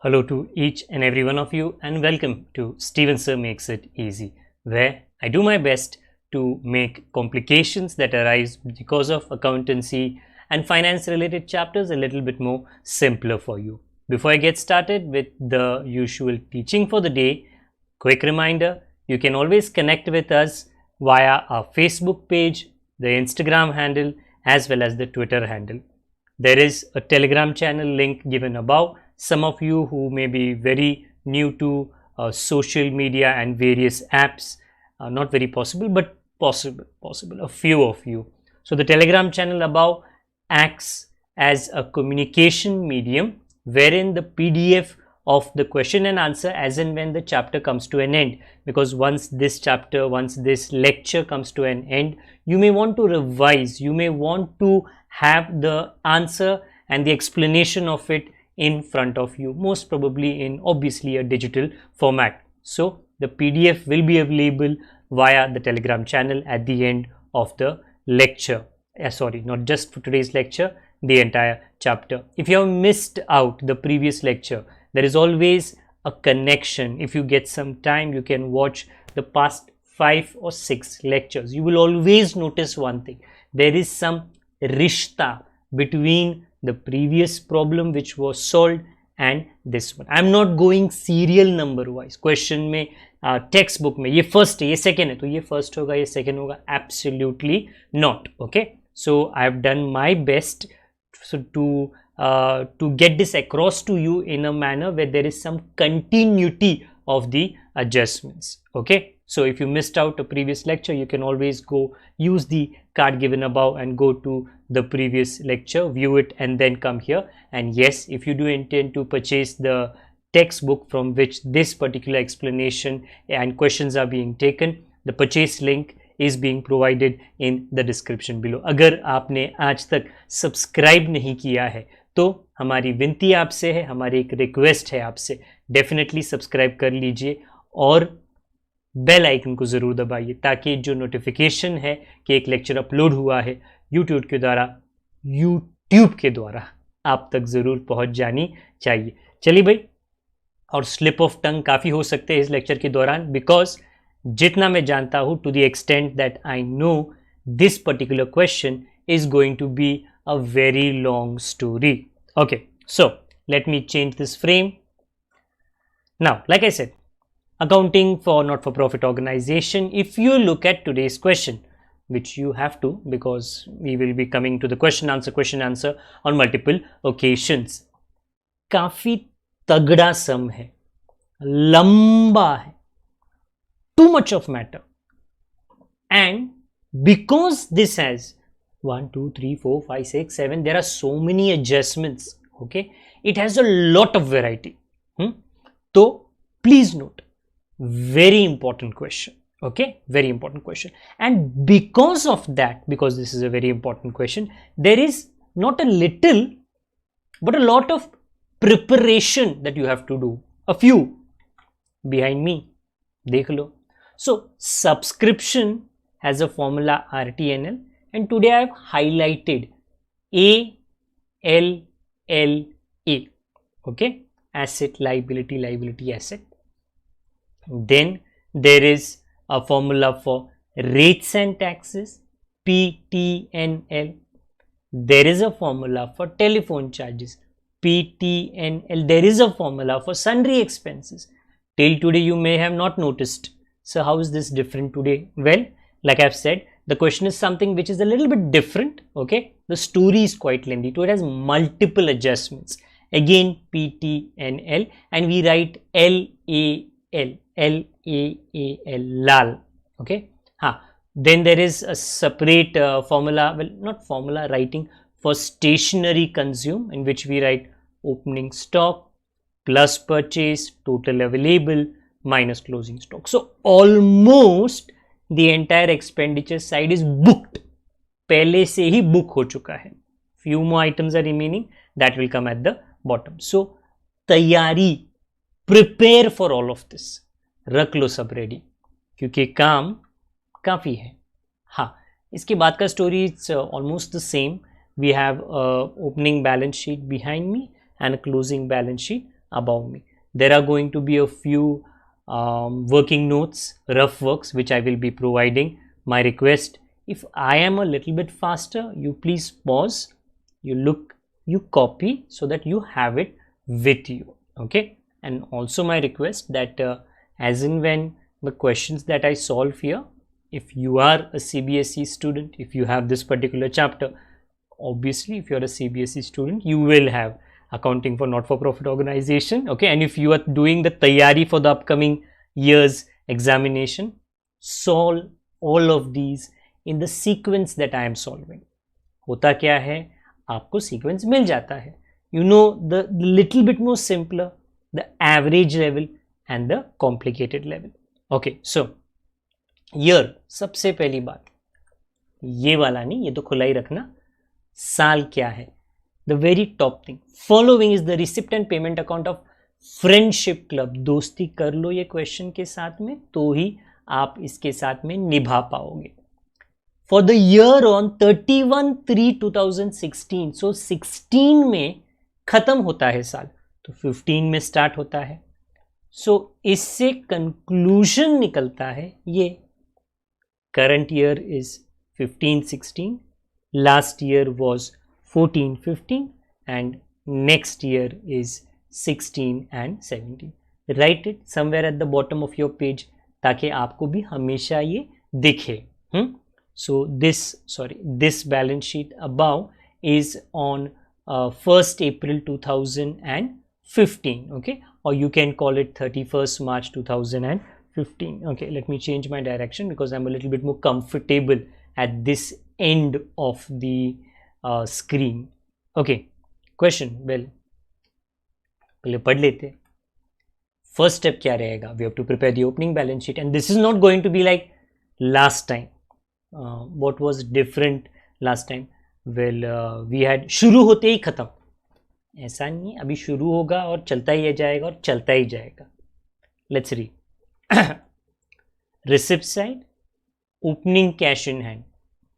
Hello to each and every one of you and welcome to Steven Sir Makes It Easy, where I do my best to make complications that arise because of accountancy and finance related chapters a little bit more simpler for you. Before I get started with the usual teaching for the day, quick reminder, you can always connect with us via our Facebook page, the Instagram handle as well as the Twitter handle. There is a Telegram channel link given above. Some of you who may be very new to social media and various apps, not very possible, but possible, a few of you. So the Telegram channel above acts as a communication medium wherein the PDF of the question and answer as and when the chapter comes to an end, because once this lecture comes to an end, you may want to revise, you may want to have the answer and the explanation of it in front of you, most probably in obviously a digital format. So the PDF will be available via the Telegram channel at the end of the lecture. Sorry, not just for today's lecture, the entire chapter. If you have missed out the previous lecture, there is always a connection. If you get some time, you can watch the past 5 or 6 lectures. You will always notice one thing. There is some rishta between the previous problem which was solved and this one. I am not going serial number wise. Question में text book में ये first है, ये second है, तो ये first होगा, ये second होगा. Absolutely not. Okay. So I have done my best to get this across to you in a manner where there is some continuity of the adjustments. Okay. So if you missed out a previous lecture, you can always go use the card given above and go to the previous lecture, view it and then come here. And yes, if you do intend to purchase the textbook from which this particular explanation and questions are being taken, the purchase link is being provided in the description below. अगर आपने आज तक subscribe नहीं किया है तो हमारी विनती आपसे है, हमारी एक रिक्वेस्ट है आपसे, डेफिनेटली सब्सक्राइब कर लीजिए और बेल आइकन को ज़रूर दबाइए ताकि जो नोटिफिकेशन है कि एक लेक्चर अपलोड हुआ है यूट्यूब के द्वारा आप तक ज़रूर पहुंच जानी चाहिए. चलिए भाई, और स्लिप ऑफ टंग काफ़ी हो सकते हैं इस लेक्चर के दौरान, बिकॉज जितना मैं जानता हूँ, to the extent that I know, this particular question is going to be a very long story. Okay, so let me change this frame. Now, like I said, accounting for not-for-profit organization. If you look at today's question, which you have to, because we will be coming to the question answer on multiple occasions, काफी तगड़ा सम है, लंबा है, too much of matter, and because this has 1 2 3 4 5 6 7, there are so many adjustments. Okay, it has a lot of variety. So please note, very important question. Okay, very important question. And because of that, because this is a very important question, there is not a little but a lot of preparation that you have to do. A few behind me, dekh lo. So subscription has a formula RTNL, and today I have highlighted ALLA. Okay, asset, liability, asset. Then there is a formula for rates and taxes, PTNL. There is a formula for telephone charges, PTNL. There is a formula for sundry expenses. Till today you may have not noticed. So how is this different today? Well, like I've said, the question is something which is a little bit different. Okay, the story is quite lengthy, so it has multiple adjustments. Again, PTNL, and we write LAL. Okay. Then there is a separate formula, well, not formula, writing for stationery consume, in which we write opening stock plus purchase, total available minus closing stock. So almost the entire expenditure side is booked. पहले से ही book हो चुका है. Few more items are remaining, that will come at the bottom. So तैयारी, prepare for all of this. रख लो सब ready, क्योंकि काम काफ़ी है. हाँ, इसके बाद का story it's almost the same. We have opening balance sheet behind me and a closing balance sheet above me. There are going to be a few working notes, rough works, which I will be providing. My request, if I am a little bit faster, you please pause, you look, you copy so that you have it with you. Okay. And also my request that as in when the questions that I solve here, if you are a CBSE student, if you have this particular chapter, obviously if you are a CBSE student, you will have accounting for not-for-profit organization. Okay. And if you are doing the tayari for the upcoming year's examination, solve all of these in the sequence that I am solving. होता क्या है, आपको sequence मिल जाता है. You know the little bit more simpler, the average level and the complicated level. Okay, so year, सबसे पहली बात, ये वाला नहीं, ये तो खुला ही रखना. साल क्या है? The very top thing. Following is the receipt and payment account of friendship club. दोस्ती कर लो ये क्वेश्चन के साथ में, तो ही आप इसके साथ में निभा पाओगे. For the year on 31/3/2016. So 16 में खत्म होता है साल, तो 15 में स्टार्ट होता है. सो इससे कंक्लूजन निकलता है ये, current year is 15-16, last year was 14-15 and next year is 16 and 17. Write it somewhere at the bottom of your page ताकि आपको भी हमेशा ये दिखे. So this balance sheet above is on 1st April 2015, okay, or you can call it 31st March 2015. Okay, let me change my direction because I'm a little bit more comfortable at this end of the screen. Okay, question. Well, पहले पढ़ लेते. First step क्या रहेगा? We have to prepare the opening balance sheet, and this is not going to be like last time. What was different last time? Well we had शुरू होते ही ख़त्म, ऐसा नहीं, अभी शुरू होगा और चलता ही जाएगा और चलता ही जाएगा. Let's read. Receipt side, opening cash in hand,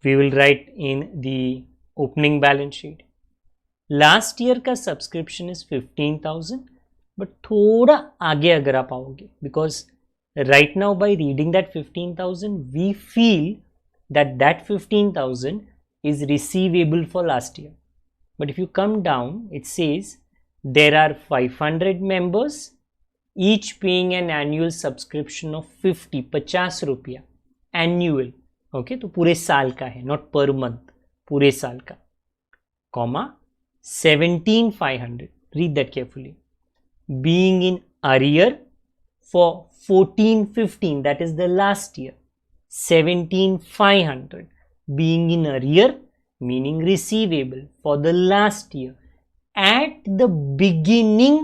we will write in the opening balance sheet. Last year का सब्सक्रिप्शन इज 15,000, बट थोड़ा आगे अगर आप आओगे, because right now by reading that 15,000 we feel that 15,000 is receivable for last year. But if you come down, it says there are 500 members, each paying an annual subscription of 50 रुपया annual. Okay, तो पूरे साल का है, not per month, पूरे साल का, comma 17,500. Read that carefully. Being in arrear for 14-15, that is the last year, 17,500. Being in arrear meaning receivable for the last year at the beginning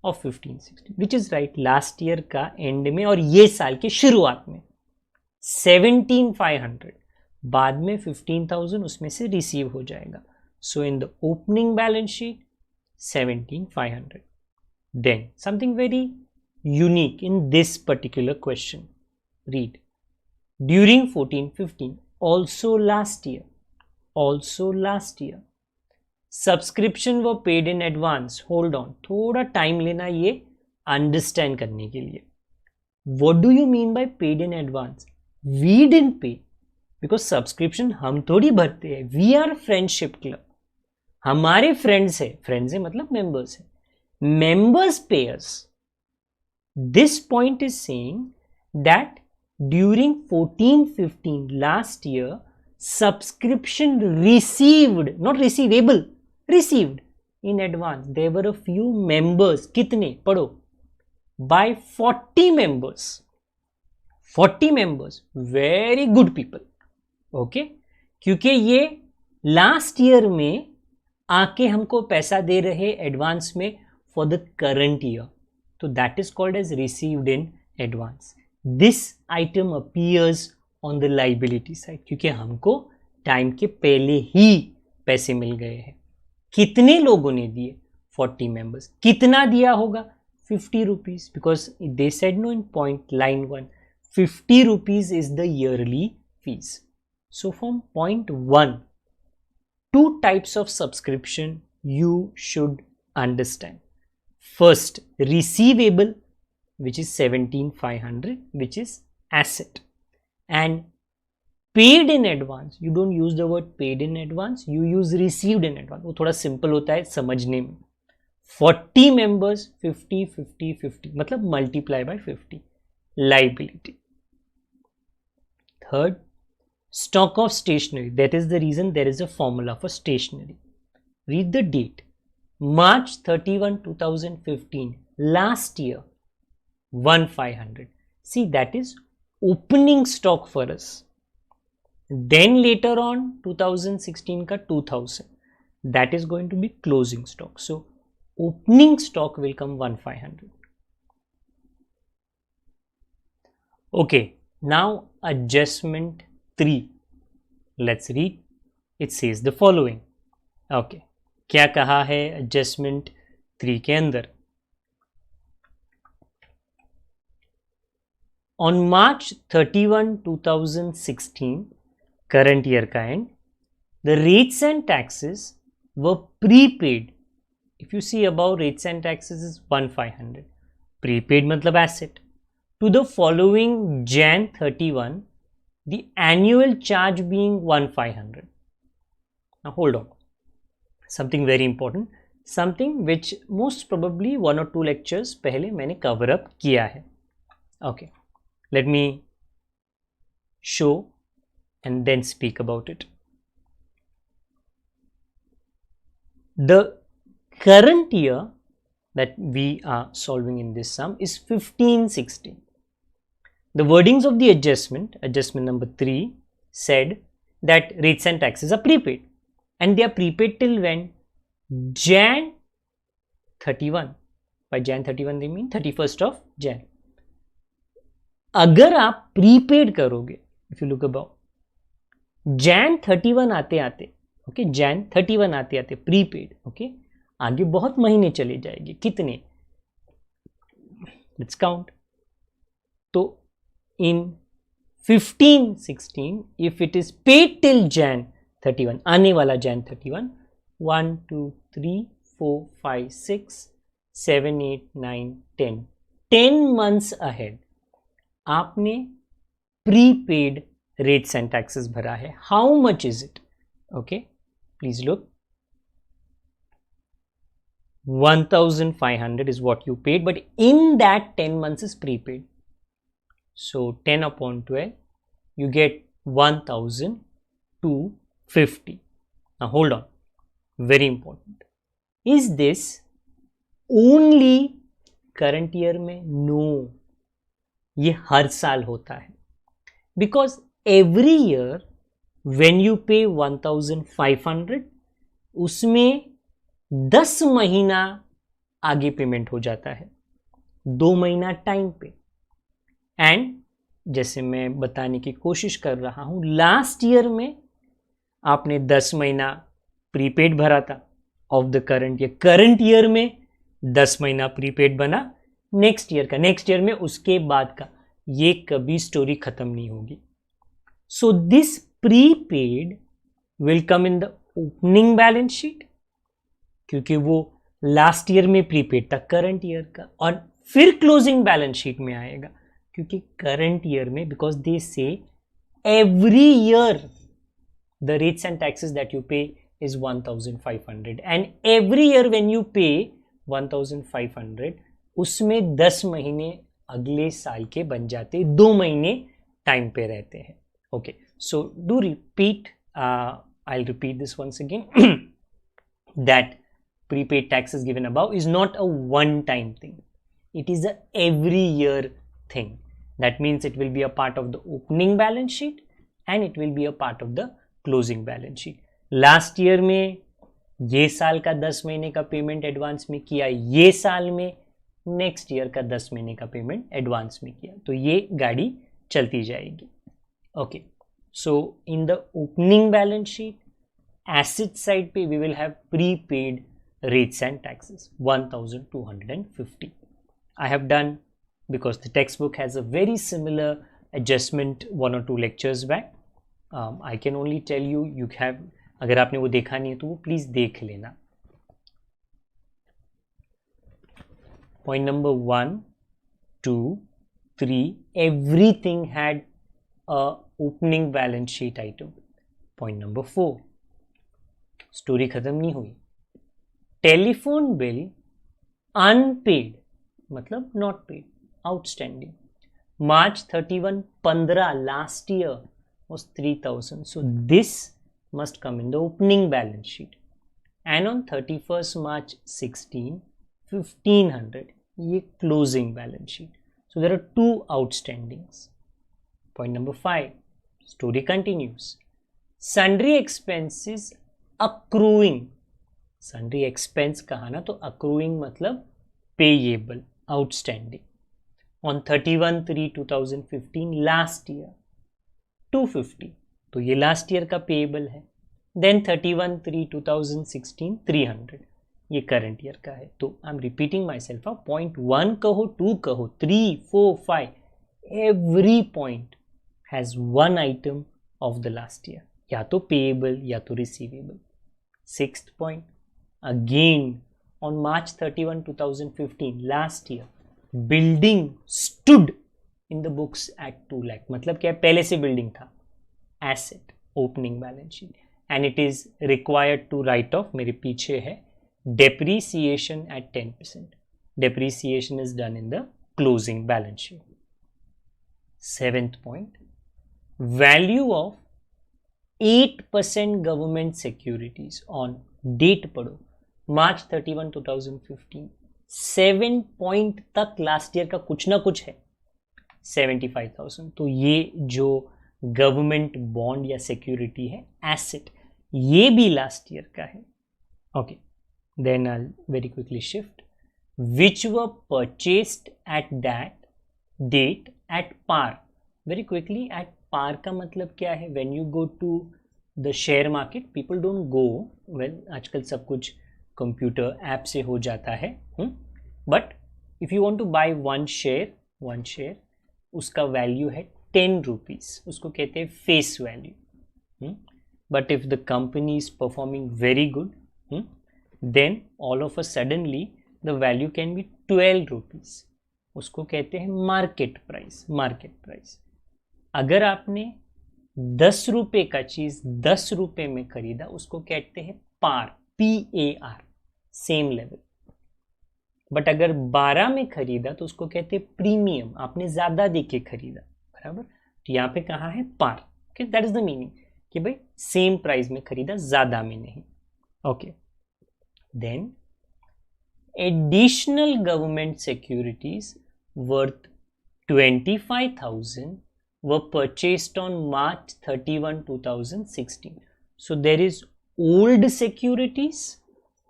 of 15-16, which is right, last year का end में और ये साल के शुरुआत में. 17,500 बाद में 15,000 उसमें से रिसीव हो जाएगा. So in the opening balance sheet 17,500. Then something very unique in this particular question. Read. During 14-15, also last year, subscription were paid in advance. Hold on, थोड़ा टाइम लेना ये अंडरस्टैंड करने के लिए. What do you mean by paid in advance? We didn't pay because subscription हम थोड़ी भरते हैं. We are friendship club, हमारे फ्रेंड्स है, फ्रेंड्स है मतलब मेंबर्स है, members pay us. This point is saying that during 14-15 last year, subscription received, not receivable, received in advance. There were a few members, कितने पढ़ो, by 40 members. 40 members, very good people. Okay, क्योंकि ये last year में आके हमको पैसा दे रहे advance में फॉर द करंट ईयर, तो that is called as received in advance. This item appears on the liability side क्योंकि हमको टाइम के पहले ही पैसे मिल गए हैं. कितने लोगों ने दिए? 40 मेंबर्स. कितना दिया होगा? 50 rupees, because they said no in point line 1 50 rupees is the yearly fees. So from point 1, 2 types of subscription you should understand. First, receivable, which is 17,500, which is asset, and paid in advance. You don't use the word paid in advance, you use received in advance. वो थोड़ा simple होता है समझने में. 40 members, 50, 50, 50, मतलब multiply by 50. Liability. Third, stock of stationery. That is the reason there is a formula for stationery. Read the date. March 31, 2015. Last year, 1,500. See, that is opening stock for us. Then later on, 2016 ka 2,000. That is going to be closing stock. So, opening stock will come 1,500. Okay, now adjustment 3. Let's read. It says the following. Okay, क्या कहा है adjustment 3 के अंदर? On March 31, 2016, current year का end, the rates and taxes were prepaid. If you see above, rates and taxes is 1,500. Prepaid मतलब asset. To the following Jan 31, the annual charge being 1,500. Now hold on. Something very important. Something which most probably 1 or 2 lectures पहले मैंने cover up किया है. Okay. Let me show and then speak about it. The current year that we are solving in this sum is 15/16. The wordings of the adjustment number 3, said that rates and taxes are prepaid, and they are prepaid till when? Jan 31. By Jan 31 they mean 31st of Jan. अगर आप prepaid करोगे, if you look above, Jan 31 आते आते, okay, Jan 31 आते आते prepaid, okay, आगे बहुत महीने चले जाएंगे. कितने? Let's count. तो इन 15/16 if it is paid till Jan 31, आने वाला Jan 31, 1 2 3 4 5 6 7 8 9 10 months ahead आपने प्रीपेड रेट्स एंड टैक्सेस भरा है. How much is it? Okay, please look. 1,500 is what you paid, but in that 10 months is prepaid. So 10 upon 12, you get 1,250. Now hold on, very important. Is this only current year में? No, ये हर साल होता है. Because every year when you pay 1,500, उसमें 10 महीना आगे payment हो जाता है, 2 महीना टाइम पे. एंड जैसे मैं बताने की कोशिश कर रहा हूं, लास्ट ईयर में आपने 10 महीना प्रीपेड भरा था of the current year. Current year में 10 महीना प्रीपेड बना नेक्स्ट ईयर का, नेक्स्ट ईयर में उसके बाद का. ये कभी स्टोरी खत्म नहीं होगी. So this prepaid will come in the opening balance sheet, क्योंकि वो लास्ट ईयर में प्रीपेड था करंट ईयर का, और फिर क्लोजिंग बैलेंस शीट में आएगा, क्योंकि करंट ईयर में, because they say every year the rates and taxes that you pay is 1,500, and every year when you pay 1,500, उसमें 10 महीने अगले साल के बन जाते, 2 महीने टाइम पे रहते हैं. Okay, so do repeat, I repeat this once again, that prepaid taxes given above is not a one time thing, it is a every year thing. That means it will be a part of the opening balance sheet and it will be a part of the closing balance sheet. Last year में ये साल का 10 महीने का payment advance में किया, ये साल में नेक्स्ट ईयर का 10 महीने का पेमेंट एडवांस में किया, तो ये गाड़ी चलती जाएगी. Okay, so in the opening balance sheet asset side पे we will have prepaid rates and taxes 1,250. I have done, because the textbook has a very similar adjustment 1 or 2 lectures back. I can only tell you, you have, अगर आपने वो देखा नहीं है तो वो please देख लेना. Point number 1, 2, 3, everything had a opening balance sheet item. Point number 4, story खत्म नहीं हुई. टेलीफोन बिल अनपेड मतलब not paid, outstanding. March 31, 15 last year was 3000. So this must come in the opening balance sheet. And on 31st March 16, 1500, ये closing balance sheet. So there are two outstandings. Point number 5, story continues. Sundry expenses accruing. Sundry expense कहा ना, तो accruing मतलब payable, outstanding. On 31/3/2015 last year 250, तो ये last year का payable है. Then 31/3/2016 300, ये करंट ईयर का है. तो I am repeating my self. Point 1 कहो, 2 कहो, 3, 4, 5, every point has one item of the last year, या तो पेएबल या तो receivable. 6th point, again on March 31, 2015 last year building stood in the books at 2 lakh. मतलब क्या है, पहले से बिल्डिंग था. Asset, opening balance sheet, and it is required to write off. मेरे पीछे है depreciation at 10%. Depreciation is done in the closing balance sheet. 7th point, value of 8% government securities on date पढ़ो March 31, 2015. 7 पॉइंट तक last year का कुछ ना कुछ है. 75,000. तो ये जो गवर्नमेंट बॉन्ड या सिक्योरिटी है, एसेट, ये भी लास्ट ईयर का है. Okay, then I very quickly shift. Which were purchased at that date at par. Very quickly, at par का मतलब क्या है? When you go to the share market, people don't go, well आजकल सब कुछ computer app से हो जाता है. But if you want to buy one share, उसका वैल्यू है 10 रुपीज, उसको कहते हैं face value. But if the company is performing very good, then all of a suddenly the value can be 12 rupees, उसको कहते हैं मार्केट प्राइस. अगर आपने 10 रुपये का चीज 10 रुपये में खरीदा, उसको कहते हैं पार, PAR, सेम लेवल. बट अगर 12 में खरीदा तो उसको कहते हैं प्रीमियम, आपने ज्यादा देके खरीदा, बराबर. तो यहाँ पे कहा है पार. Okay, that is the meaning कि भाई सेम प्राइस में खरीदा, ज्यादा में नहीं. Okay, then additional government securities worth 25,000 were purchased on March 31, 2016. So there is old securities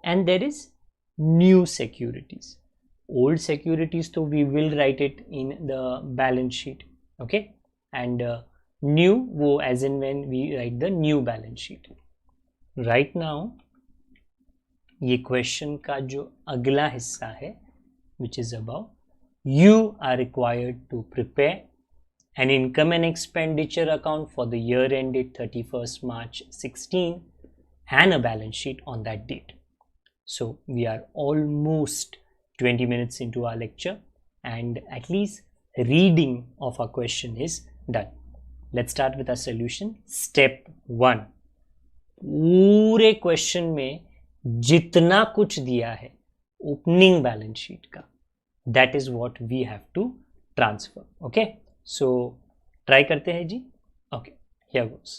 and there is new securities. Old securities, so we will write it in the balance sheet, okay, and new wo as in when we write the new balance sheet. Right now ये question का जो अगला हिस्सा है, which is about you are required to prepare an income and expenditure account for the year ended 31st March 16 and a balance sheet on that date. So we are almost 20 minutes into our lecture and at least reading of our question is done. Let's start with our solution. Step 1. पूरे question में जितना कुछ दिया है opening balance sheet का, that is what we have to transfer. Okay, so try करते हैं जी. Okay, here goes.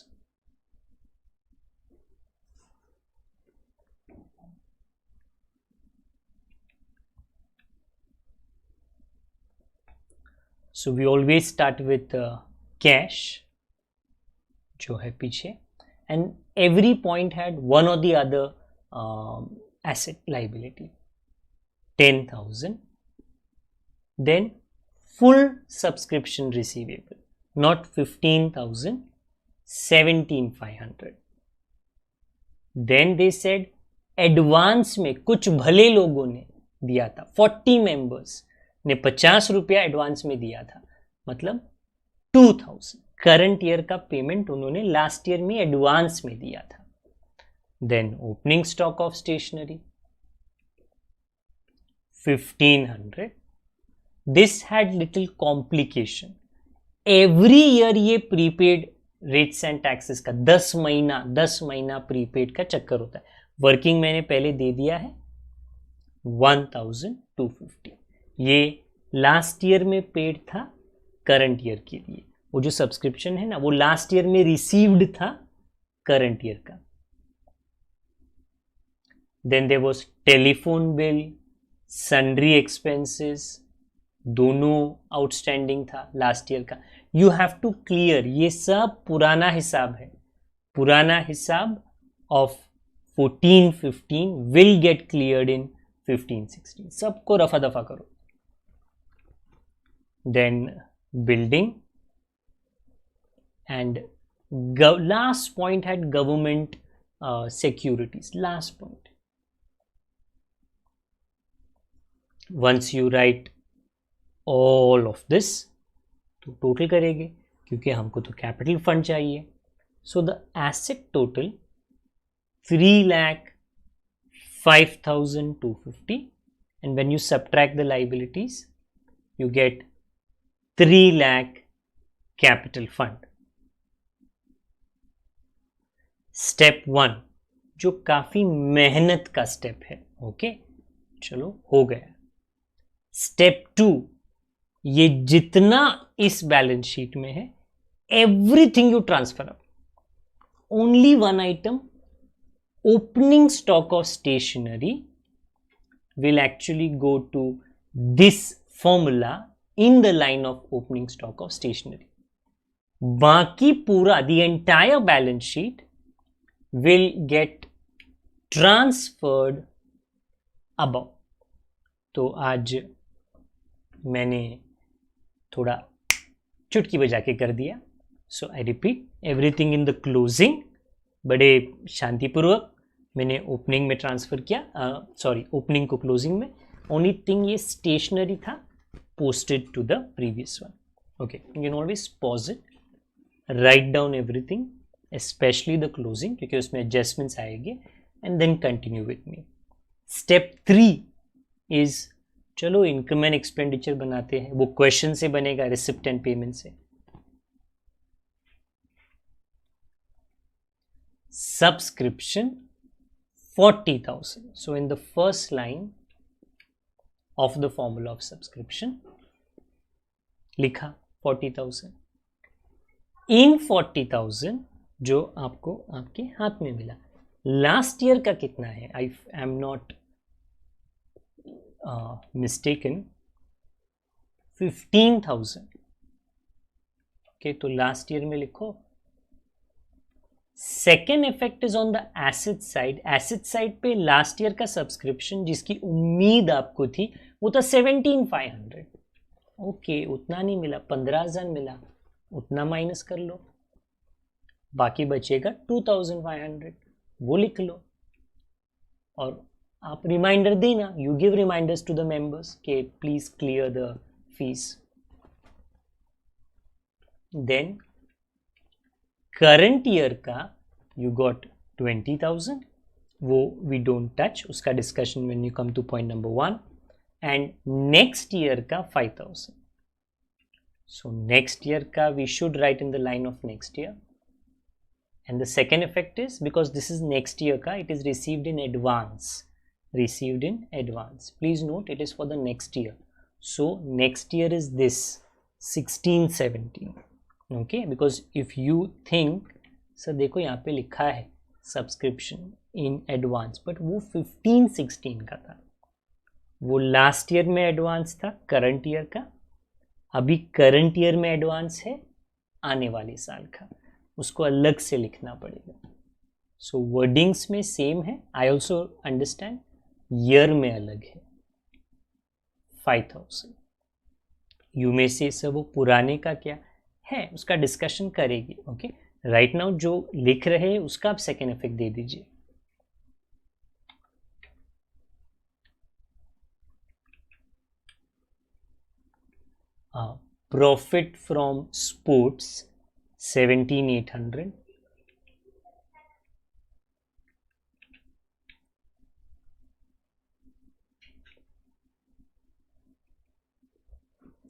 So we always start with cash जो है पीछे, and every point had one or the other asset liability. 10,000. Then full subscription receivable, not 15,000, 17,500. Then they said advance में कुछ भले लोगों ने दिया था, 40 मेंबर्स ने 50 रुपया एडवांस में दिया था, मतलब 2,000 करंट ईयर का पेमेंट उन्होंने लास्ट ईयर में एडवांस में दिया था. Then opening stock of stationery 1500. This had little complication. Every year ये प्रीपेड रेट्स एंड टैक्सेस का 10 महीना प्रीपेड का चक्कर होता है. वर्किंग मैंने पहले दे दिया है 1250. ये लास्ट ईयर में पेड था करंट ईयर के लिए. वो जो सब्सक्रिप्शन है ना, वो लास्ट ईयर में रिसीव्ड था करंट ईयर का. Then there was telephone bill, sundry expenses, दोनों आउटस्टैंडिंग था लास्ट ईयर का. You have to clear. ये सब पुराना हिसाब है. पुराना हिसाब of 14-15 will get cleared in 15-16. सबको रफा दफा करो. Then building and last point had government securities. Last point. Once you write all of this, तो टोटल करेंगे क्योंकि हमको तो कैपिटल फंड चाहिए. So the asset total 3,05,250, and when you subtract the liabilities you get 3 lakh capital fund. Step 1 जो काफी मेहनत का स्टेप है. ओके, चलो हो गया. स्टेप 2, ये जितना इस बैलेंस शीट में है everything you transfer up. Only one item, opening stock of stationery, will actually go to this formula in the line of opening stock of stationery. बाकी पूरा the entire balance sheet will get transferred above. तो आज मैंने थोड़ा चुटकी बजा के कर दिया. So I repeat everything in the closing. बड़े शांतिपूर्वक मैंने ओपनिंग में ट्रांसफर किया. सॉरी, ओपनिंग को क्लोजिंग में. ओनली थिंग ये स्टेशनरी था, posted to the previous one. Okay, you can always pause it, right down everything, specially the closing, क्योंकि उसमें एडजस्टमेंट्स आएंगे, and then continue with me. Step 3 is, चलो income and expenditure बनाते हैं. वो question से बनेगा, रिसिप्ट एंड पेमेंट से. Subscription 40,000. So in the first line of the formula of subscription लिखा 40,000. इन 40,000 जो आपको आपके हाथ में मिला, लास्ट ईयर का कितना है? I am not mistaken, 15,000. Okay, तो लास्ट ईयर में लिखो. Second effect is on the asset side. Asset side पे लास्ट ईयर का सब्सक्रिप्शन जिसकी उम्मीद आपको थी वो था 17,500. ओके, उतना नहीं मिला, 15,000 मिला, उतना माइनस कर लो, बाकी बचेगा 2,500, वो लिख लो. और आप रिमाइंडर देना, you give reminders to the members के please clear the fees. Then current year का यू गॉट 20,000, वो वी डोंट टच, उसका discussion when you come to point number 1. And next year का 5,000. सो नेक्स्ट ईयर का we should write in the line of next year. And the second effect is, because this is next year का, it is received in advance. Received in advance. Please note it is for the next year. So next year is this 16-17. Okay, because if you think, sir देखो यहाँ पे लिखा है subscription in advance, but वो 15-16 का था. वो last year में एडवांस था करंट ईयर का, अभी करंट ईयर में एडवांस है आने वाले साल का, उसको अलग से लिखना पड़ेगा. सो वर्डिंग्स में सेम है, आई ऑल्सो अंडरस्टैंड, ईयर में अलग है. 5,000 यू में से सब वो पुराने का क्या है उसका डिस्कशन करेगी. ओके, राइट नाउ जो लिख रहे हैं उसका आप सेकेंड इफेक्ट दे दीजिए. Profit from sports 17,800.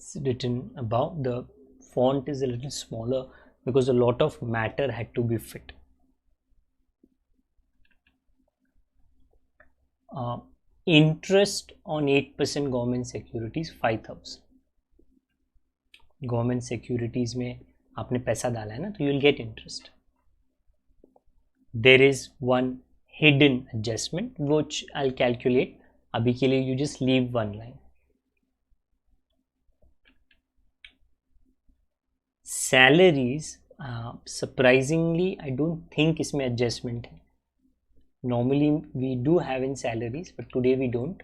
it's written above. The font is a little smaller because a lot of matter had to be fit. Interest on 8% government securities 5,000. Government securities में आपने पैसा डाला है ना, तो you will get interest. There is one hidden adjustment which I'll calculate. अभी के लिए you just leave one line. Salaries, surprisingly I don't think इसमें adjustment है. Normally we do have in salaries but today we don't.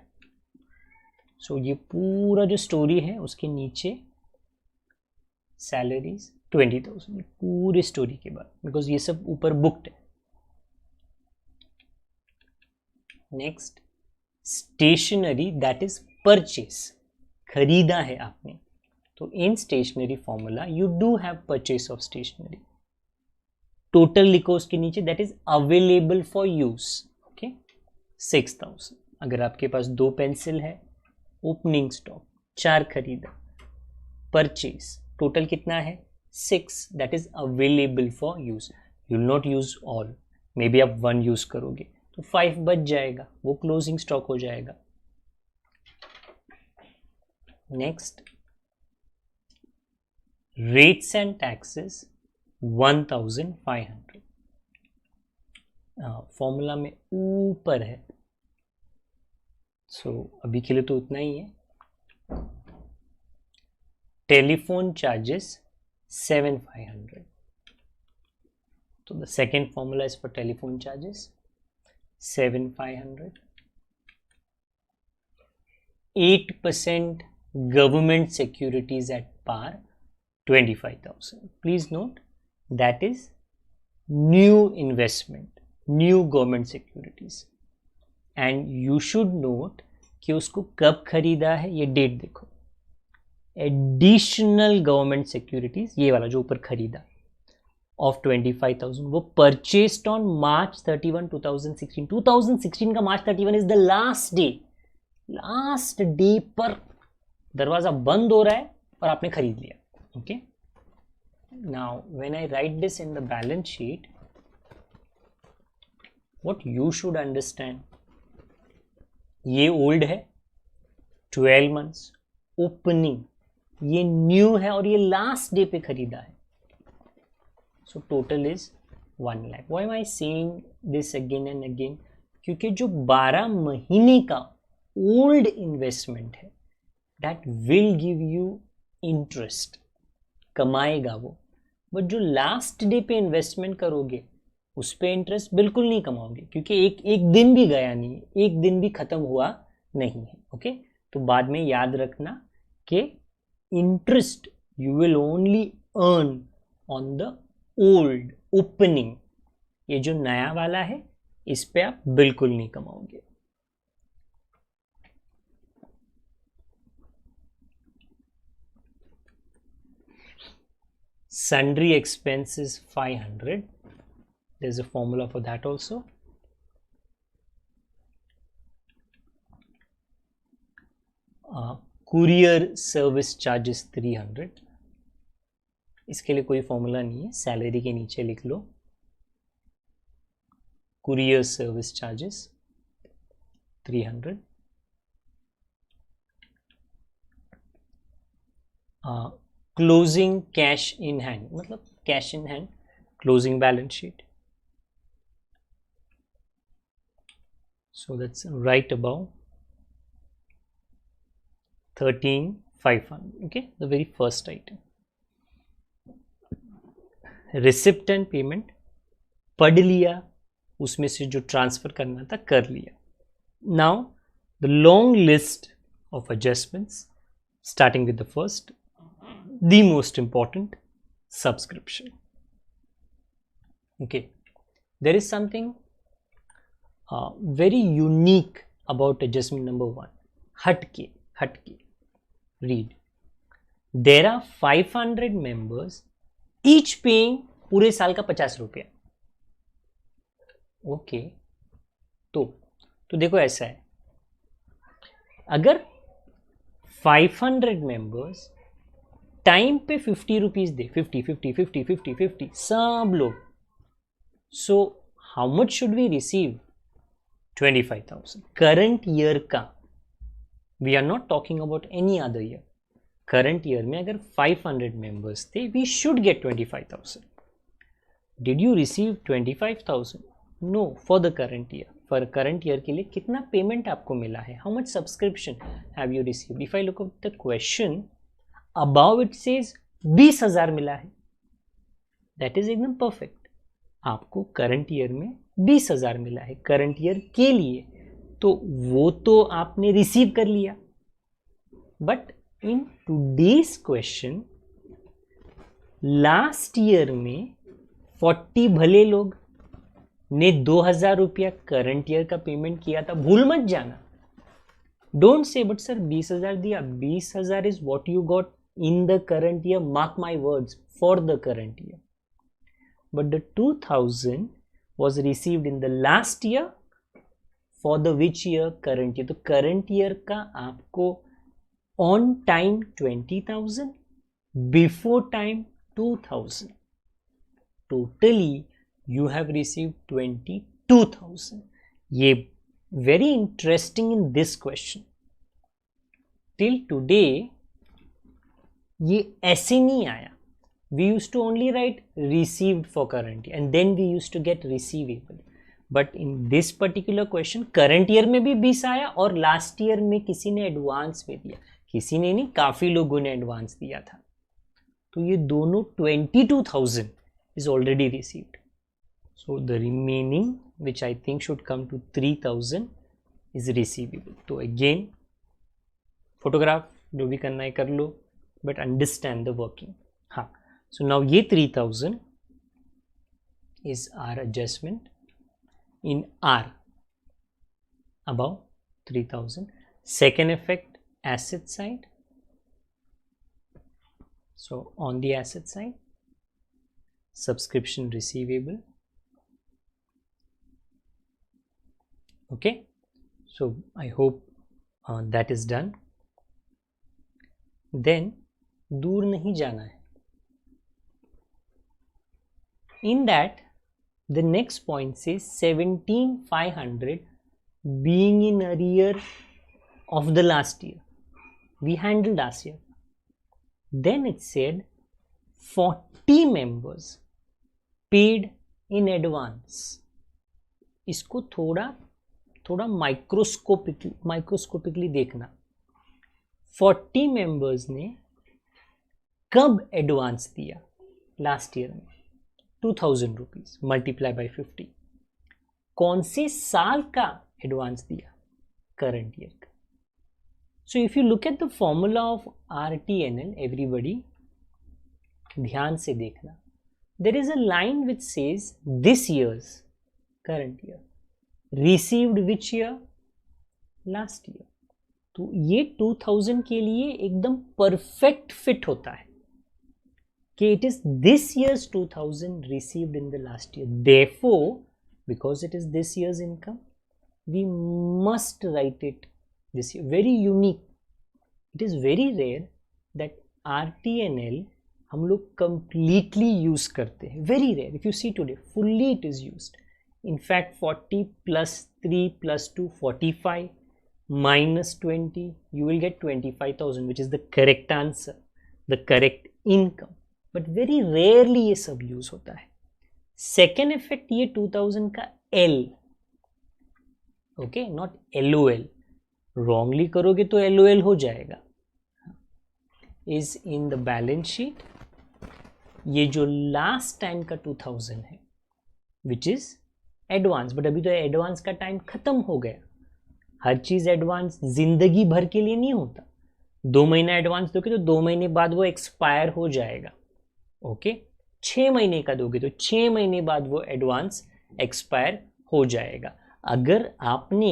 So ये पूरा जो story है उसके नीचे salaries 20,000 पूरे story के बाद, because ये सब ऊपर booked है. Next stationery, that is purchase, खरीदा है आपने, तो in stationery formula you do have purchase of stationery. Total लिखो उसके नीचे, that is available for use. Okay, 6,000. अगर आपके पास 2 पेंसिल है, ओपनिंग स्टॉक 4 खरीदा, परचेस टोटल कितना है 6, that is available for use. You will not use all, maybe आप 1 यूज करोगे तो 5 बच जाएगा, वो क्लोजिंग स्टॉक हो जाएगा. Next, rates and taxes 1,500. Formula में ऊपर है, सो अभी के लिए तो उतना ही है. Telephone charges 7,500. तो the second formula is for telephone charges 7,500. 8% government securities at par 25,000. Please note that is new investment, new government securities, and you should note कि उसको कब खरीदा है, ये डेट देखो. एडिशनल गवर्नमेंट सिक्योरिटीज, ये वाला जो ऊपर खरीदा of 25,000, वो purchased on March 31, 2016. 2016 का March 31 is the last day. Last day पर दरवाजा बंद हो रहा है और आपने खरीद लिया. Okay, now when I right this in the balance sheet, what you should understand, ये ओल्ड है 12 months, ओपनिंग ये न्यू है और ये लास्ट डे पे खरीदा है. So total is 1 lakh. Why am I saying this again and again? क्योंकि जो 12 महीने का old investment है, that will give you interest, कमाएगा वो. बट जो लास्ट डे पे इन्वेस्टमेंट करोगे उस पे इंटरेस्ट बिल्कुल नहीं कमाओगे, क्योंकि एक दिन भी गया नहीं, एक दिन भी खत्म हुआ नहीं है. ओके, तो बाद में याद रखना कि interest you will only earn on the old opening. ये जो नया वाला है इस पे आप बिल्कुल नहीं कमाओगे. Sundry expenses 500. There's a formula for that also. Courier service charges 300. इसके लिए कोई फॉर्मूला नहीं है, सैलरी के नीचे लिख लो courier service charges 300. Closing cash in hand, मतलब cash in hand closing balance sheet, so that's right about 13,500. Okay, the very first item. Receipt and payment पढ़ लिया, उसमें से जो ट्रांसफर करना था कर लिया. Now the long list of adjustments, starting with the first, the most important, subscription. Okay, there is something very unique about adjustment number 1. हटके read, there are 500 members, each paying पूरे साल का 50 रुपया. ओके, तो देखो ऐसा है, अगर 500 मेंबर्स टाइम पे 50 रुपीज दे, 50 50 50 50 50 सब लोग. So how much should we receive? 25,000 current year का. We are not talking about any other year. Current year में अगर 500 मेंबर्स थे, we should get 25,000. Did you receive 25,000? No, for the current year. For current year के लिए कितना payment आपको मिला है? How much subscription have you received? If I look at the question about, it says 20,000 मिला है. That is एकदम perfect. आपको करंट ईयर में 20,000 मिला है करंट ईयर के लिए, तो वो तो आपने रिसीव कर लिया. But in today's question, last year में 40 भले लोग ने 2,000 रुपया करंट ईयर का पेमेंट किया था. भूल मत जाना. डोंट से बट सर 20,000 दिया. 20,000 is what you got in the current year. Mark my words, for the current year. But the 2,000 was received in the last year, for the which year? current year. तो current year का आपको on time 20,000, before time 2,000. totally you have received 22,000. ये very interesting in this question. till today ये ऐसे नहीं आया. We used to only write received for current year and then we used to get receivable. But in this particular question, current year में भी 20 आया और last year में किसी ने एडवांस में दिया. किसी ने नहीं, काफ़ी लोगों ने एडवांस दिया था. तो ये दोनों 22,000 is already received. So the remaining, which I think should come to 3,000, is receivable. तो again, photograph जो भी करना है कर लो, but understand the working. हाँ. So now ये 3,000 is our adjustment in R, above 3,000. Second effect, asset side. So on the asset side, subscription receivable. Okay, so I hope that is done. Then दूर नहीं जाना है. In that, the next point says 17,500 being in arrear of the last year. We handled last year. Then it said 40 members paid in advance. इसको थोड़ा microscopically देखना. 40 members ने कब advance दिया? लास्ट ईयर में 2,000 रुपीज मल्टीप्लाई बाई 50. कौन से साल का एडवांस दिया? करंट ईयर का. So if you look at the formula of RTNL, everybody ध्यान से देखना. There is a line which says this year's current year, received which year? Last year. तो ये 2,000 के लिए एकदम परफेक्ट फिट होता है कि it is this year's 2,000 received in the last year. Therefore, because it is this year's income, we must write it this year. Very unique. It is very rare that RTNL हम लोग completely use करते हैं. Very rare. If you see today, fully it is used. In fact, 40 plus 3 plus 2, 45 minus 20, you will get 25,000, which is the correct answer, the correct income. But very rarely ये सब use होता है. Second effect ये 2,000 का L, okay, not LOL. Wrongly करोगे तो LOL हो जाएगा. Is in the balance sheet. ये जो लास्ट टाइम का 2,000 है विच इज एडवांस, बट अभी तो एडवांस का टाइम खत्म हो गया. हर चीज एडवांस जिंदगी भर के लिए नहीं होता. 2 महीना एडवांस दोगे तो 2 महीने बाद वो एक्सपायर हो जाएगा. ओके, 6 महीने का दोगे तो 6 महीने बाद वो एडवांस एक्सपायर हो जाएगा. अगर आपने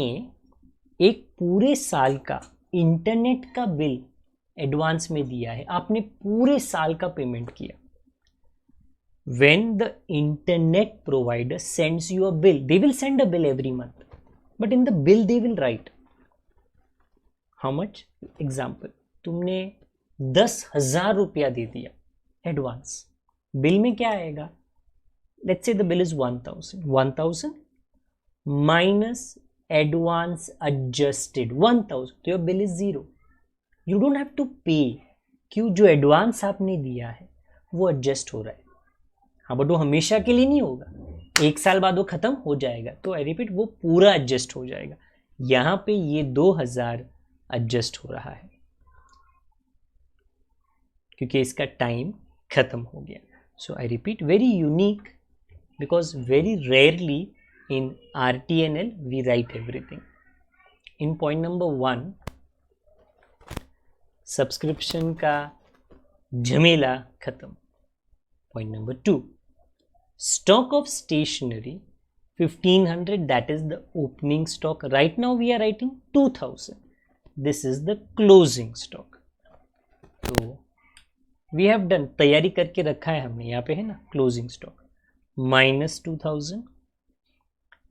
एक पूरे साल का इंटरनेट का बिल एडवांस में दिया है, आपने पूरे साल का पेमेंट किया. when the internet provider sends you a bill, they will send a bill every month, but in the bill they will write how much. Example, तुमने 10,000 रुपया दे दिया एडवांस, बिल में क्या आएगा? Let's say the bill is 1000 minus advance adjusted 1000, तो your bill is 0. You don't have to pay, क्यों? जो advance आपने दिया है वो एडजस्ट हो रहा है. हाँ, बट वो हमेशा के लिए नहीं होगा, 1 साल बाद वो खत्म हो जाएगा. तो आई रिपीट, वो पूरा एडजस्ट हो जाएगा. यहां पे ये 2000 एडजस्ट हो रहा है क्योंकि इसका टाइम खत्म हो गया. So I repeat, very unique, because very rarely in RTNL we write everything. In point number 1 subscription का झमेला खत्म. Point number 2, stock of stationery 1500, that is the opening stock. Right now we are writing 2000. This is the closing stock. तो we have done, तैयारी करके रखा है हमने, यहाँ पे है ना closing stock minus 2000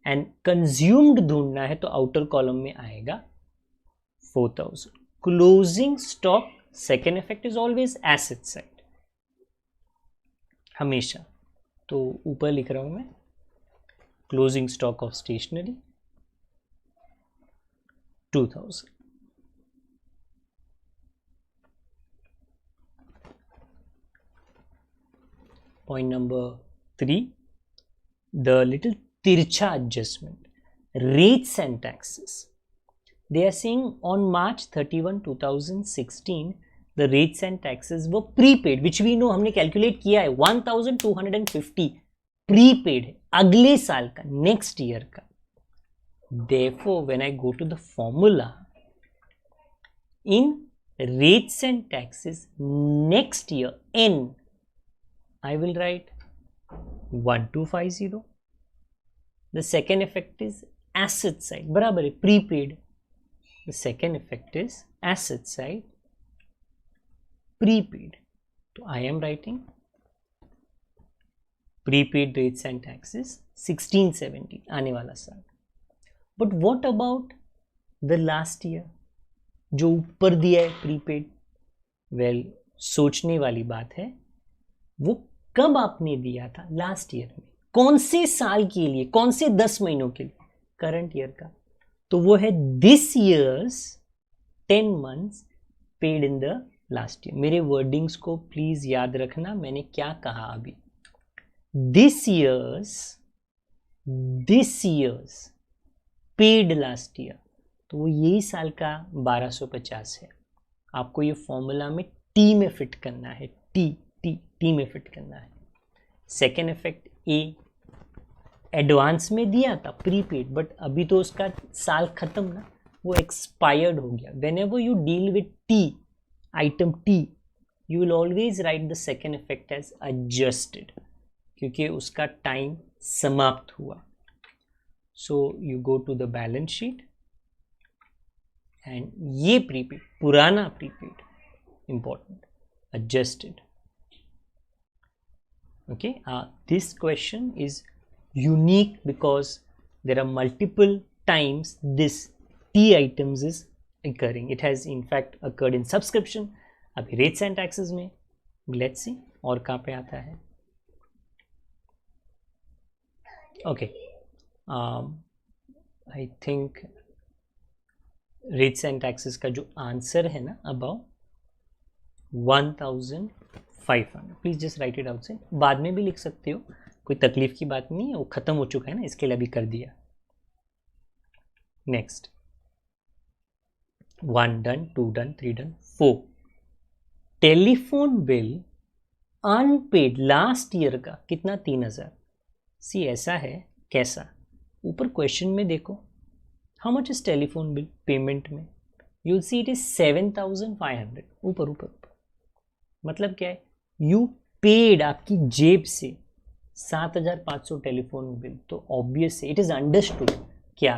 and consumed ढूंढना है तो outer column में आएगा 4000. Closing stock second effect is always asset side हमेशा. तो ऊपर लिख रहा हूं मैं closing stock of stationery 2000. Point number 3, the little तिरछा adjustment, rates and taxes. They are saying on March 31, 2016 the rates and taxes were prepaid, which we know, हमने calculate किया है 1250 प्रीपेड है अगले साल का, नेक्स्ट ईयर का. therefore when I go to the formula in rates and taxes next year n, I will write 1250. the second effect is asset side, बराबर है prepaid. the second effect is asset side prepaid. So I am writing prepaid rates and taxes 1670 आने वाला साल. But what about the last year जो ऊपर दिया है prepaid? Well, सोचने वाली बात है, वो कब आपने दिया था? लास्ट ईयर में. कौन से साल के लिए? कौन से 10 महीनों के लिए? करंट ईयर का. तो वो है this years 10 months paid in the last year. मेरे वर्डिंग्स को प्लीज याद रखना, मैंने क्या कहा अभी. This years paid last year, तो वो यही साल का 1250 है. आपको ये फॉर्मूला में टी में फिट करना है, टी में फिट करना है. सेकेंड इफेक्ट ए, एडवांस में दिया था प्रीपेड, बट अभी तो उसका साल खत्म ना, वो एक्सपायर्ड हो गया. When ever you deal with T, item T, you will always write the second effect as adjusted क्योंकि उसका टाइम समाप्त हुआ. So you go to the balance sheet and ये प्रीपेड, पुराना prepaid, important, adjusted. Okay, this question is unique because there are multiple times this T items is occurring. It has in fact occurred in subscription. अभी rates and taxes में let's see और कहाँ पे आता है. Okay, I think rates and taxes का जो answer है ना about 1500. Please just write it out. से बाद में भी लिख सकते हो, कोई तकलीफ की बात नहीं है, वो खत्म हो चुका है ना, इसके लिए अभी कर दिया. Next, 1 done, 2 done, 3 done, 4. Telephone bill unpaid last year का कितना? 3000. सी ऐसा है, कैसा? ऊपर क्वेश्चन में देखो, how much is telephone bill payment में, यू सी इट इज 7500. ऊपर ऊपर ऊपर मतलब क्या है? यू पेड आपकी जेब से 7500 टेलीफोन बिल. तो ऑब्वियस है, इट इज अंडरस्टूड क्या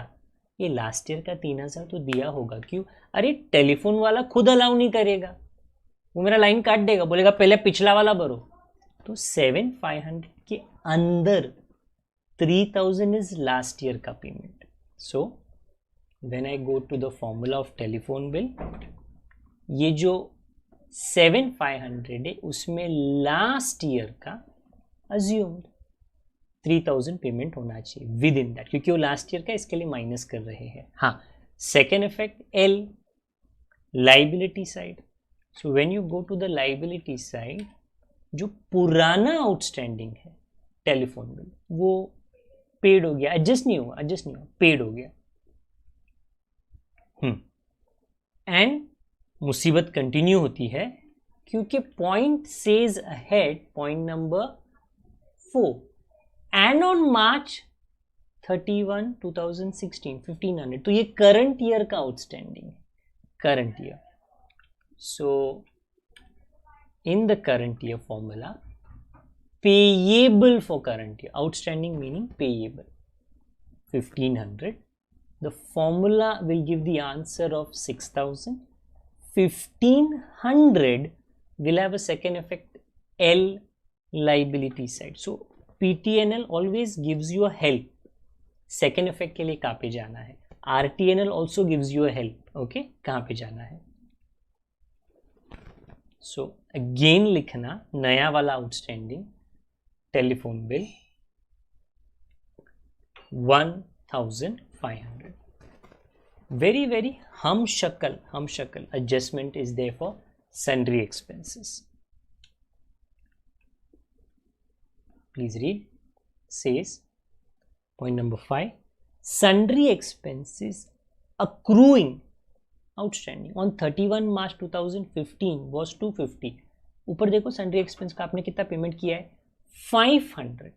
ये लास्ट ईयर का 3000 तो दिया होगा. क्यों? अरे टेलीफोन वाला खुद अलाउ नहीं करेगा, वो मेरा लाइन काट देगा, बोलेगा पहले पिछला वाला भरो. तो 7500 के अंदर 3000 इज लास्ट ईयर का payment. So when I go to the formula of telephone bill, ये जो 7,500 है, उसमें लास्ट ईयर का अज्यूम्ड 3,000 पेमेंट होना चाहिए विद इन दैट, क्योंकि वो लास्ट ईयर का, इसके लिए माइनस कर रहे हैं. हाँ, second effect L, liability side. So when you go to the liability side, जो पुराना आउटस्टैंडिंग है टेलीफोन बिल वो पेड हो गया, एडजस्ट नहीं हुआ, पेड हो गया. एंड मुसीबत कंटिन्यू होती है क्योंकि point says ahead, point number 4, and on March 31, 2016 1500. तो ये करंट ईयर का आउटस्टैंडिंग है, current year. So in the current year formula, payable for current year, outstanding meaning payable, 1500. The formula will give the answer of 6,000. 1500 will have a second effect L, liability side. So PTNL always gives you a help. Second effect के लिए कहाँ पे जाना है. RTNL also gives you a help. Okay, कहाँ पे जाना है. So again लिखना नया वाला outstanding telephone bill 1,500. Very very हम शक्ल adjustment is there for sundry expenses. Please read. Says point number 5, sundry expenses accruing outstanding on 31 March 2015 was 250. ऊपर देखो sundry expense का आपने कितना पेमेंट किया है, 500.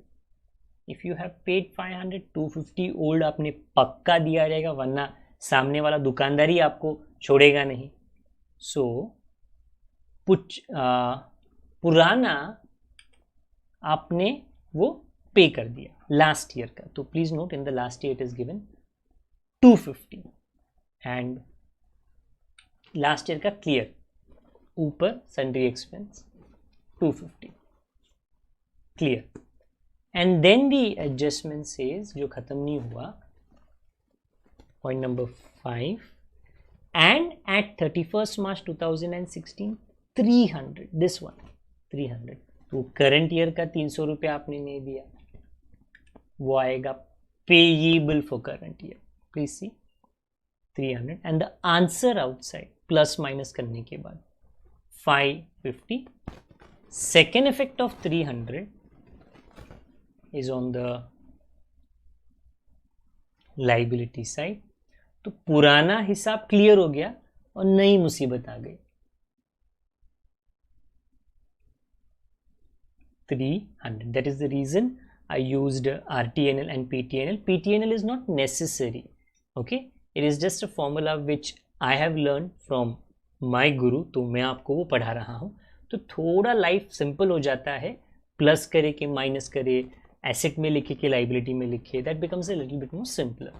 If you have paid 500, 250 old आपने पक्का दिया जाएगा, वरना सामने वाला दुकानदार ही आपको छोड़ेगा नहीं. सो पुराना आपने वो पे कर दिया लास्ट ईयर का. तो please note, in the last year it is given 250 and last year का क्लियर, ऊपर sundry expense 250 clear. And then the adjustment says, जो खत्म नहीं हुआ, point number 5, and at 31 March 2016 300, this one 300. तो करंट ईयर का 300 रुपये आपने नहीं दिया, वो आएगा payable for current year. Please see 300 and the answer outside plus minus करने के बाद 550. Second effect of 300 is on the liability side. तो पुराना हिसाब क्लियर हो गया और नई मुसीबत आ गई. 300. That is the reason I used RTNL and PTNL. PTNL is not necessary. Okay, it is just a formula which I have learned from my guru. तो मैं आपको वो पढ़ा रहा हूँ, तो थोड़ा लाइफ सिंपल हो जाता है. प्लस करे कि माइनस करे, एसेट में लिखे कि लाइबिलिटी में लिखे, that becomes a little bit more simpler.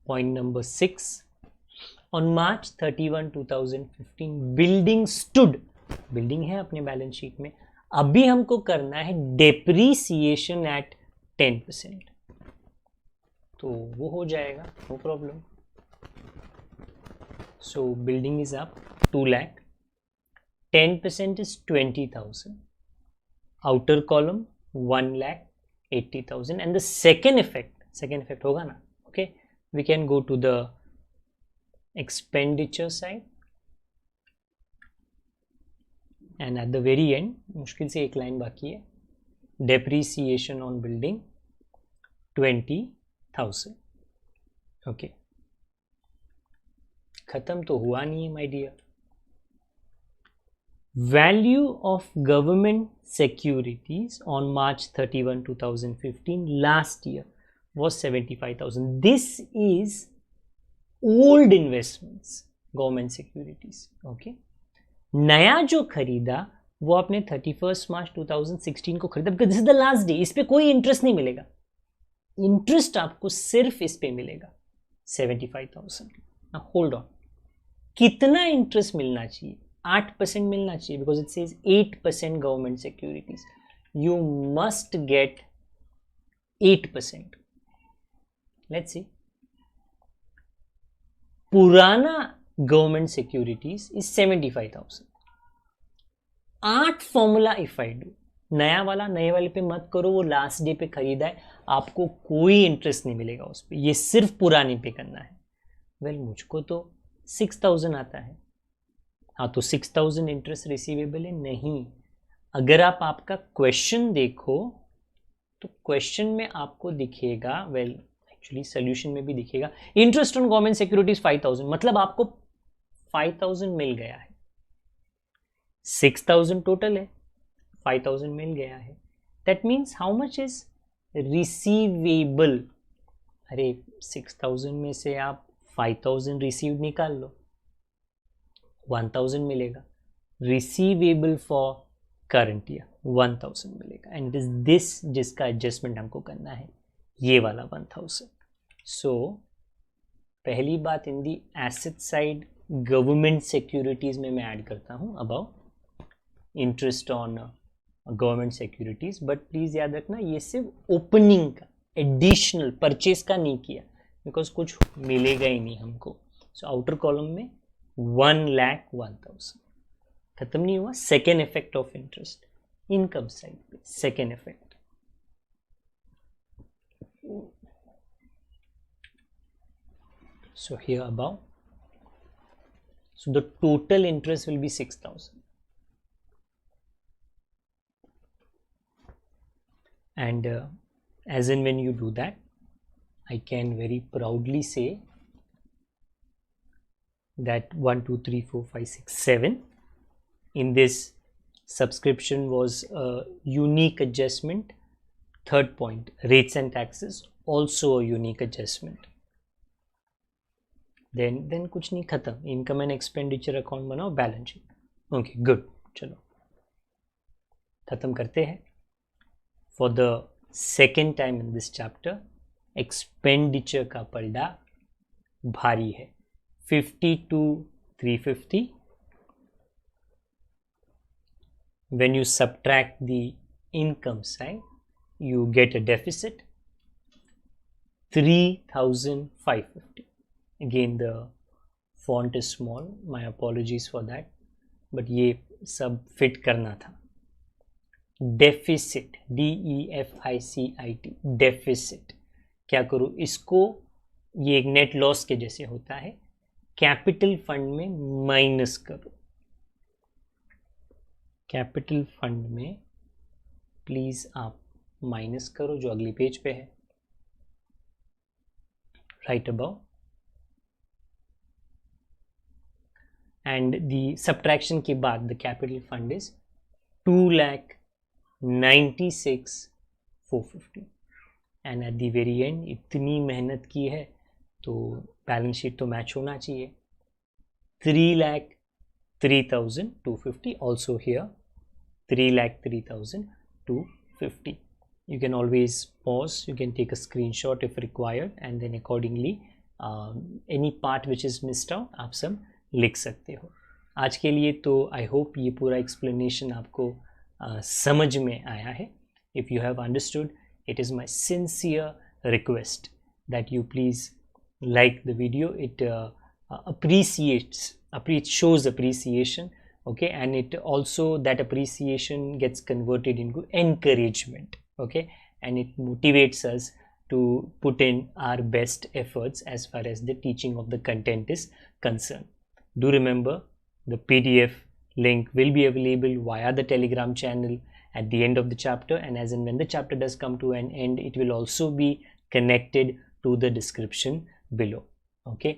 Point number 6, on March 31, 2015 building stood, building है अपने बैलेंस शीट में, अभी हमको करना है डेप्रीसिएशन एट 10%. तो वो हो जाएगा, no problem. So building is up 2 lakh, 10% is 20,000. Outer column 1,80,000. And the second effect होगा ना. Okay, we can go to the expenditure side. And at the very end, मुश्किल से एक लाइन बाकी है. Depreciation on building 20,000. Okay. खत्म तो हुआ नहीं है, my dear. Value of government securities on March 31, 2015 last year was 75,000. This is old investments, government securities. Okay, नया जो खरीदा वो आपने 31 March 2016 को खरीदा, because this is the last day. इस पे कोई इंटरेस्ट नहीं मिलेगा. इंटरेस्ट आपको सिर्फ इस पे मिलेगा 75,000. Now hold on, कितना इंटरेस्ट मिलना चाहिए? 8% मिलना चाहिए, because it says 8% government securities. You must get 8%. Let's see, पुराना government securities is 75,000. 8 formula if I do. नया वाला नए वाले पे मत करो, वो लास्ट डे पे खरीदा है, आपको कोई इंटरेस्ट नहीं मिलेगा उस पर, ये सिर्फ पुराने पे करना है. वेल मुझको तो 6,000 आता है. हाँ, तो 6,000 इंटरेस्ट रिसीवेबल है नहीं. अगर आप आपका क्वेश्चन देखो तो क्वेश्चन में आपको दिखेगा, वेल एक्चुअली सोल्यूशन में भी दिखेगा, इंटरेस्ट ऑन गवर्नमेंट सिक्योरिटीज 5,000, मतलब आपको 5,000 मिल गया है. 6,000 टोटल है, 5,000 मिल गया है. That means how much is receivable. अरे 6,000 में से आप 5,000 रिसीव निकाल लो, 1,000 मिलेगा. रिसीवेबल फॉर करंट ईयर 1,000 मिलेगा. एंड दिस जिसका एडजस्टमेंट हमको करना है, ये वाला 1,000. सो पहली बात, in the asset side government securities में मैं ऐड करता हूँ about interest on government securities. But please याद रखना, ये सिर्फ ओपनिंग का, एडिशनल परचेज का नहीं किया, बिकॉज कुछ मिलेगा ही नहीं हमको. सो आउटर कॉलम में 1,01,000 खत्म नहीं हुआ. Second effect of interest income side पे, second effect. So here above, so the total interest will be 6,000, and as and when you do that, I can very proudly say that 1, 2, 3, 4, 5, 6, 7 in this subscription was a unique adjustment. Third point, rates and taxes, also a unique adjustment. Then कुछ नहीं, खत्म. Income and expenditure account बनाओ, balance sheet. Okay good, चलो खत्म करते हैं. For the second time in this chapter, expenditure का पलड़ा भारी है. 52,350. When you subtract the income side, you get a deficit 3,550. Again the font is small, my apologies for that, but ये सब फिट करना था. Deficit, DEFICIT, deficit. क्या करूँ इसको, ये एक नेट लॉस के जैसे होता है. कैपिटल फंड में माइनस करो. कैपिटल फंड में प्लीज आप माइनस करो, जो अगली पेज पे है, right above. And the subtraction के बाद the capital fund is 2,96,450. And at the very end, इतनी मेहनत की है तो बैलेंस शीट तो मैच होना चाहिए. 3,03,250. Also here 3,03,250. You can always pause, you can take a screenshot if required, and then accordingly any part which is missed out आप सब लिख सकते हो. आज के लिए तो आई होप ये पूरा एक्सप्लेनेशन आपको समझ में आया है. If you have understood, it is my sincere request that you please like the video. It shows appreciation, okay, and it also, that appreciation gets converted into encouragement, okay, and it motivates us to put in our best efforts as far as the teaching of the content is concerned. Do remember, the PDF link will be available via the Telegram channel at the end of the chapter, and as and when the chapter does come to an end, it will also be connected to the description below, okay.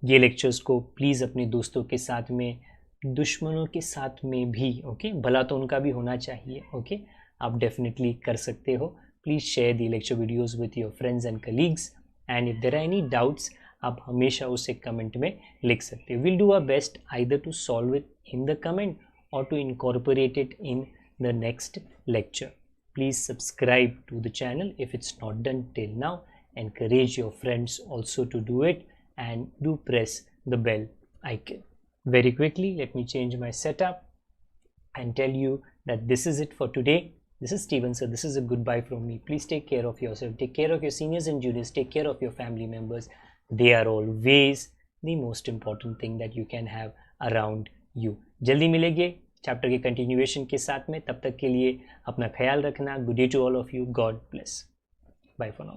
ये lectures को please अपने दोस्तों के साथ में, दुश्मनों के साथ में भी, ओके, भला तो उनका भी होना चाहिए, ओके, आप डेफिनेटली कर सकते हो. Please share the lecture videos with your friends and colleagues, and if there are any doubts, आप हमेशा उसे कमेंट में लिख सकते हो. Will do our best either to solve it in the comment or to incorporate it in the next lecture. Please subscribe to the channel if it's not done till now. Encourage your friends also to do it, and do press the bell icon. Very quickly, let me change my setup and tell you that this is it for today. This is Steven sir. This is a goodbye from me. Please take care of yourself. Take care of your seniors and juniors. Take care of your family members. They are always the most important thing that you can have around you. जल्दी मिलेंगे chapter के continuation के साथ में. तब तक के लिए अपना ख्याल रखना. Good day to all of you. God bless. Bye for now.